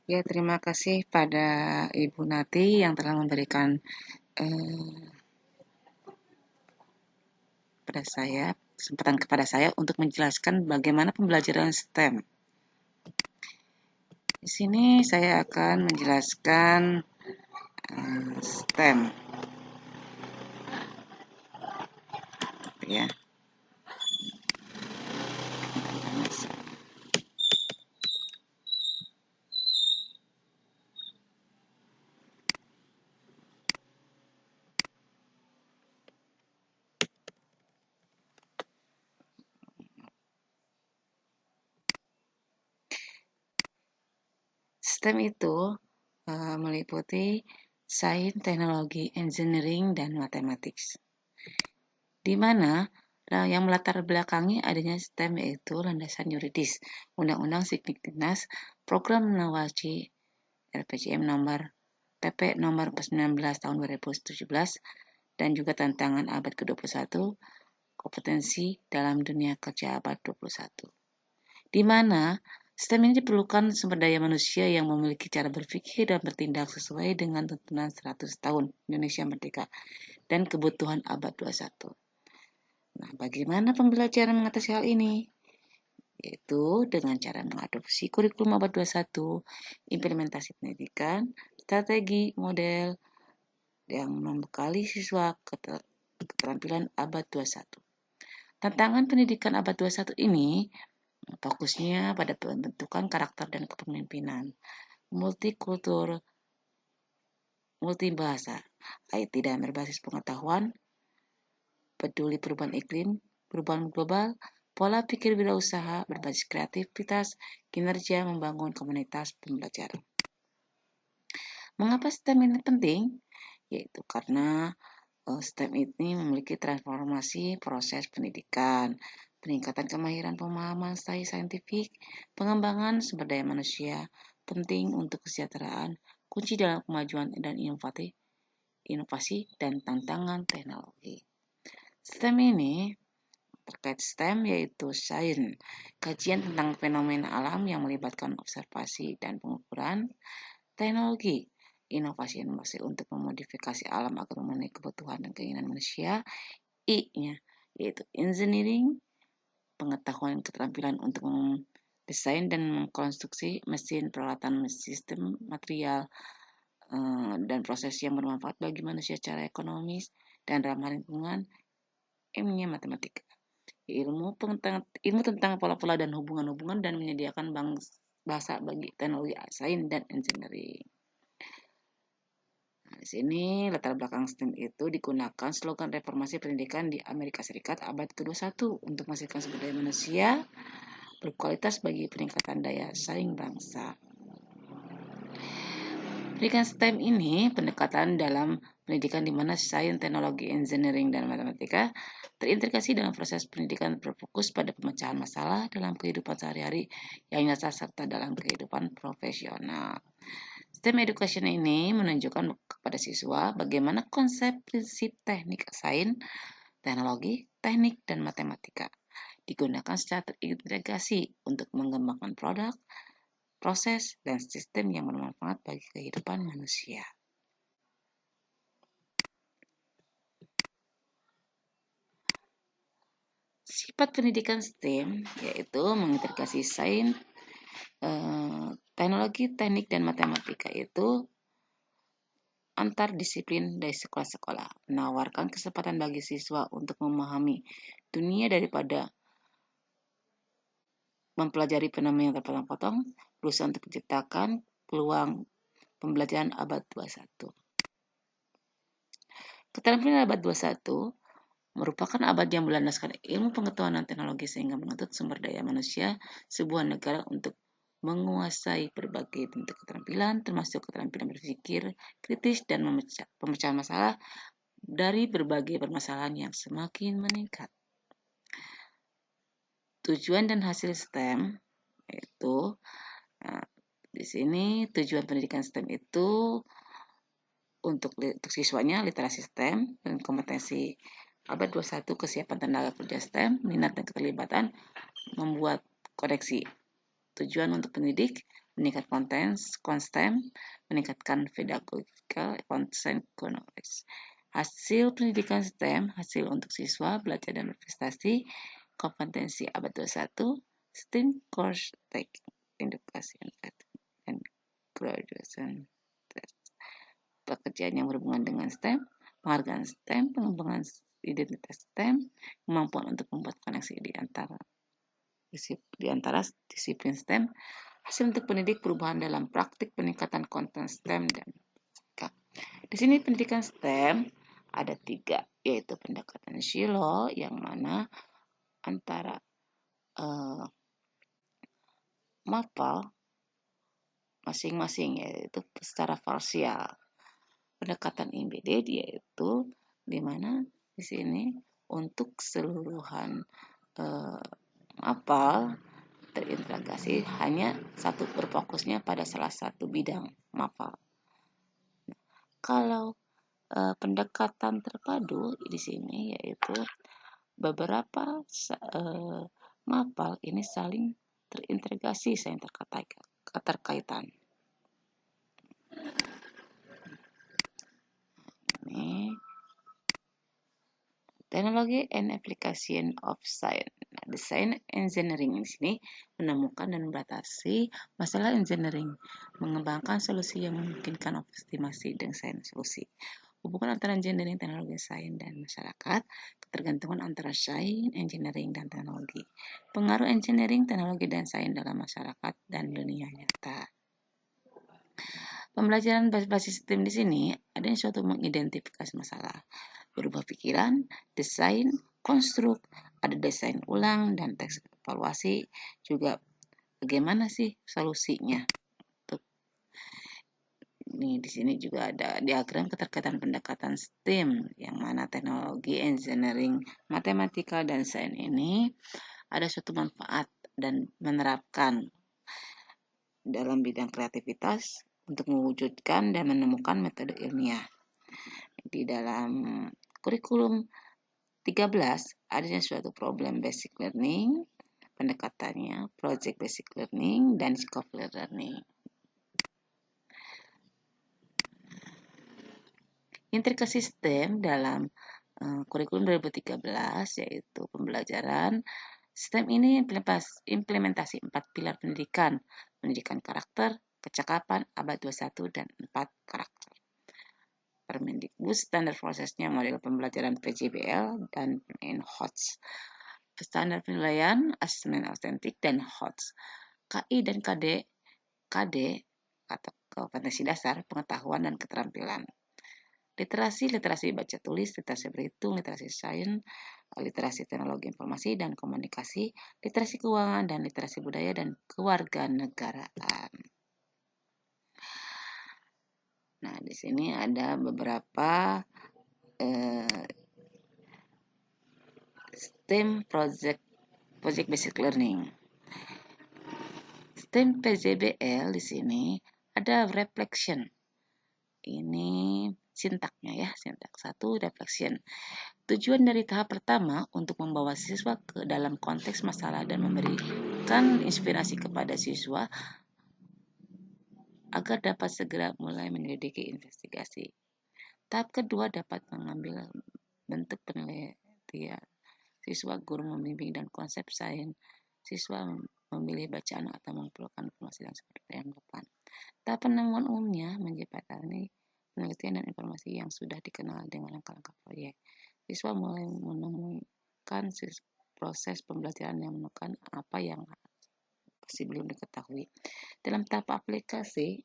Ya, terima kasih pada Ibu Nati yang telah memberikan eh, kesempatan kepada saya untuk menjelaskan bagaimana pembelajaran STEM. Di sini saya akan menjelaskan STEM, ya. STEM itu meliputi sains, teknologi, engineering, dan matematik. Di mana yang melatar belakangi adanya STEM yaitu landasan yuridis, Undang-Undang Signifinas, Program Nawacita RPJM nomor PP nomor 19 tahun 2017 dan juga tantangan abad ke-21, kompetensi dalam dunia kerja abad 21. Di mana STEM ini diperlukan sumber daya manusia yang memiliki cara berpikir dan bertindak sesuai dengan tuntunan 100 tahun Indonesia Merdeka dan kebutuhan abad 21. Nah, bagaimana pembelajaran mengatasi hal ini? Yaitu dengan cara mengadopsi kurikulum abad 21, implementasi pendidikan, strategi, model yang membekali siswa keterampilan abad 21. Tantangan pendidikan abad 21 ini fokusnya pada pembentukan karakter dan kepemimpinan, multikultur, multibahasa, IT dan berbasis pengetahuan, peduli perubahan iklim, perubahan global, pola pikir wirausaha berbasis kreativitas, kinerja membangun komunitas pembelajaran. Mengapa STEM ini penting? Yaitu karena STEM ini memiliki transformasi proses pendidikan, peningkatan kemahiran pemahaman saintifik, pengembangan sumber daya manusia, penting untuk kesejahteraan, kunci dalam kemajuan dan inovasi dan tantangan teknologi. STEM ini terkait STEM yaitu sains, kajian tentang fenomena alam yang melibatkan observasi dan pengukuran, teknologi, inovasi untuk memodifikasi alam agar memenuhi kebutuhan dan keinginan manusia. I-nya yaitu engineering, pengetahuan keterampilan untuk mendesain dan mengkonstruksi mesin, peralatan, sistem, material, dan proses yang bermanfaat bagi manusia secara ekonomis dan ramah lingkungan. M-nya matematika, ilmu tentang pola-pola dan hubungan-hubungan dan menyediakan bahasa bagi teknologi sains dan engineering. Di sini latar belakang STEM itu digunakan slogan reformasi pendidikan di Amerika Serikat abad ke-21 untuk menghasilkan sumber daya manusia berkualitas bagi peningkatan daya saing bangsa. Pendidikan STEM ini pendekatan dalam pendidikan di mana sains, teknologi, engineering, dan matematika terintegrasi dalam proses pendidikan berfokus pada pemecahan masalah dalam kehidupan sehari-hari yang nyata serta dalam kehidupan profesional. STEM education ini menunjukkan kepada siswa bagaimana konsep prinsip teknik sains, teknologi, teknik, dan matematika digunakan secara terintegrasi untuk mengembangkan produk, proses, dan sistem yang bermanfaat bagi kehidupan manusia. Sifat pendidikan STEM yaitu mengintegrasi sains, teknologi, teknik, dan matematika itu antar disiplin dari sekolah-sekolah, menawarkan kesempatan bagi siswa untuk memahami dunia daripada mempelajari fenomena yang terpotong-potong, berusaha untuk menciptakan peluang pembelajaran abad 21. Keterampilan abad 21 merupakan abad yang berlandaskan ilmu pengetahuan dan teknologi sehingga menuntut sumber daya manusia sebuah negara untuk menguasai berbagai bentuk keterampilan termasuk keterampilan berpikir kritis dan pemecahan masalah dari berbagai permasalahan yang semakin meningkat. Tujuan dan hasil STEM itu di sini tujuan pendidikan STEM itu untuk siswanya literasi STEM dan kompetensi abad 21 kesiapan tenaga kerja STEM, minat dan keterlibatan, membuat koneksi Tujuan untuk pendidik, meningkatkan konsisten, meningkatkan pedagogical konsen knowledge. Hasil pendidikan STEM, hasil untuk siswa, belajar dan berprestasi, kompetensi abad 21, STEM course take, education and graduation. Pekerjaan yang berhubungan dengan STEM, penghargaan STEM, pengembangan identitas STEM, kemampuan untuk membuat koneksi di antara disiplin STEM, hasil untuk pendidik perubahan dalam praktik peningkatan konten STEM dan di sini pendidikan STEM ada 3, yaitu pendekatan Shilo yang mana antara mapel masing-masing yaitu secara parsial. Pendekatan embedded yaitu di mana di sini untuk keseluruhan mapel terintegrasi hanya berfokusnya pada salah satu bidang mapel. Kalau pendekatan terpadu di sini yaitu beberapa mapel ini saling terintegrasi, saling keterkaitan. Ini teknologi and application of science. Desain engineering di sini menemukan dan membatasi masalah engineering, mengembangkan solusi yang memungkinkan optimasi desain solusi. Hubungan antara engineering, teknologi, sains, dan masyarakat, ketergantungan antara sains, engineering, dan teknologi. Pengaruh engineering, teknologi, dan sains dalam masyarakat dan dunia nyata. Pembelajaran berbasis STEM di sini ada yang suatu mengidentifikasi masalah, berubah pikiran, desain, konstruk, ada desain ulang dan teks evaluasi, juga bagaimana sih solusinya. Nih, di sini juga ada diagram keterkaitan pendekatan STEM yang mana teknologi, engineering, matematika, dan sains ini ada suatu manfaat dan menerapkan dalam bidang kreativitas untuk mewujudkan dan menemukan metode ilmiah. Di dalam kurikulum 13 adanya suatu problem basic learning, pendekatannya project basic learning dan scope learning. Integrasi STEM dalam kurikulum 2013 yaitu pembelajaran STEM ini implementasi 4 pilar pendidikan, pendidikan karakter, kecakapan, abad 21 dan 4 karakter. Permendikbud standar prosesnya model pembelajaran PJBL dan HOTS. Standar penilaian, asesmen autentik dan HOTS. KI dan KD atau kompetensi dasar, pengetahuan dan keterampilan. Literasi baca tulis, literasi berhitung, literasi sains, literasi teknologi informasi dan komunikasi, literasi keuangan dan literasi budaya dan kewarganegaraan. Nah, di sini ada beberapa STEM project basic learning. STEM PJBL di sini ada reflection. Ini sintaknya ya, sintak 1 reflection. Tujuan dari tahap pertama untuk membawa siswa ke dalam konteks masalah dan memberikan inspirasi kepada siswa agar dapat segera mulai menyelidiki investigasi. Tahap kedua dapat mengambil bentuk penelitian. Siswa, guru membimbing dan konsep sains. Siswa memilih bacaan atau mengumpulkan informasi yang seperti yang depan. Tahap penemuan umumnya menjembatani penelitian dan informasi yang sudah dikenal dengan langkah-langkah proyek. Siswa mulai menemukan proses pembelajaran yang menemukan apa yang masih belum diketahui. Dalam tahap aplikasi,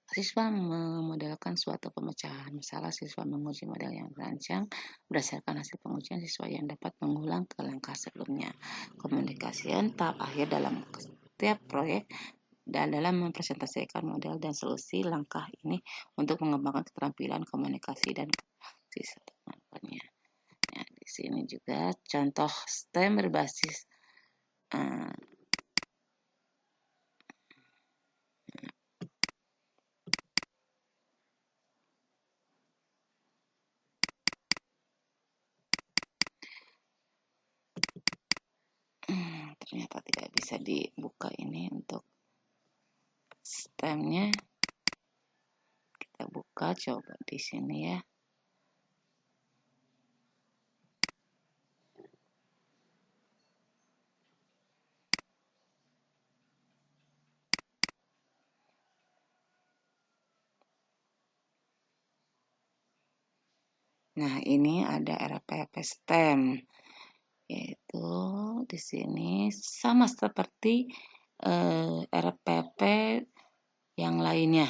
siswa memodelkan suatu pemecahan masalah. Siswa menguji model yang dirancang berdasarkan hasil pengujian siswa yang dapat mengulang ke langkah sebelumnya. Komunikasian tahap akhir dalam setiap proyek dan dalam mempresentasikan model dan solusi langkah ini untuk mengembangkan keterampilan komunikasi dan sisa teman-temannya. Ya, di sini juga contoh STEM berbasis ternyata tidak bisa dibuka ini untuk stemnya. Kita buka coba di sini ya. Nah, ini ada RPP STEM, yaitu di sini sama seperti RPP yang lainnya,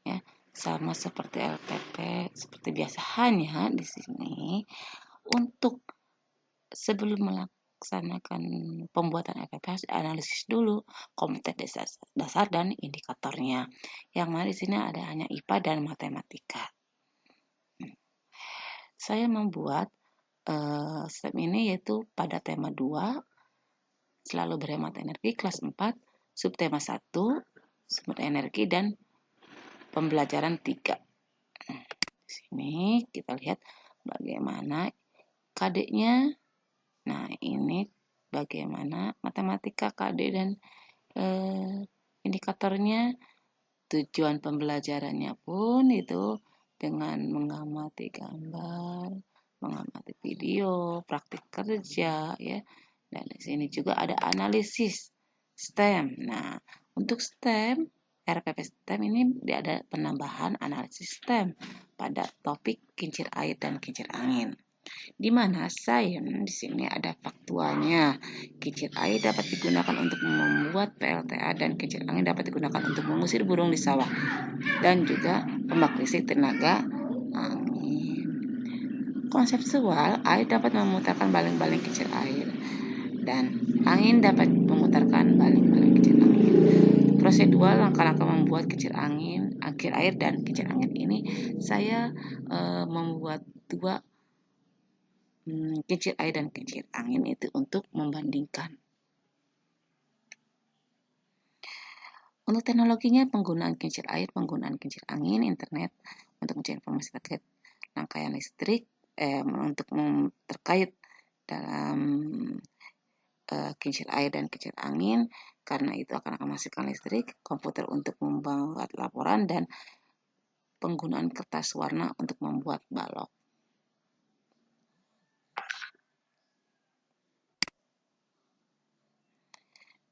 ya, sama seperti RPP seperti biasa. Hanya di sini untuk sebelum melaksanakan pembuatan RPP harus analisis dulu kompetensi dasar dan indikatornya. Yang mana di sini ada hanya IPA dan matematika. Saya membuat STEM ini yaitu pada tema 2, selalu berhemat energi, kelas 4, subtema 1, sumber energi, dan pembelajaran 3. Di sini kita lihat bagaimana KD-nya. Nah, ini bagaimana matematika KD dan indikatornya. Tujuan pembelajarannya pun itu dengan mengamati gambar, mengamati video, praktik kerja, ya. Dan di sini juga ada analisis STEM. Nah, untuk STEM, RPP STEM ini ada penambahan analisis STEM pada topik kincir air dan kincir angin. Di mana sains di sini ada faktualnya. Kincir air dapat digunakan untuk membuat PLTA dan kincir angin dapat digunakan untuk mengusir burung di sawah dan juga pembangkit listrik tenaga angin. Konseptual, air dapat memutarkan baling-baling kincir air dan angin dapat memutarkan baling-baling kincir angin. Prosedural, langkah-langkah membuat kincir angin, kincir air dan kincir angin ini saya membuat 2 kincir air dan kincir angin itu untuk membandingkan. Untuk teknologinya, penggunaan kincir air, penggunaan kincir angin, internet untuk mencari informasi terkait rangkaian listrik, untuk terkait dalam kincir air dan kincir angin, karena itu akan menghasilkan listrik, komputer untuk membuat laporan, dan penggunaan kertas warna untuk membuat balok.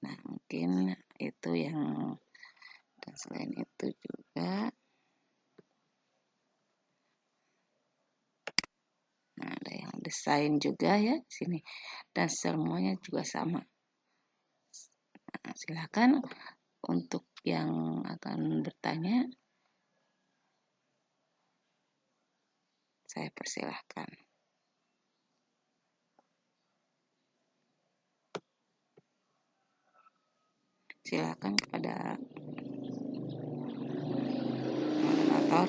Nah, mungkin itu yang, dan selain itu juga ada yang desain juga ya di sini, dan semuanya juga sama. Nah, silakan untuk yang akan bertanya, saya persilahkan. Silakan kepada moderator.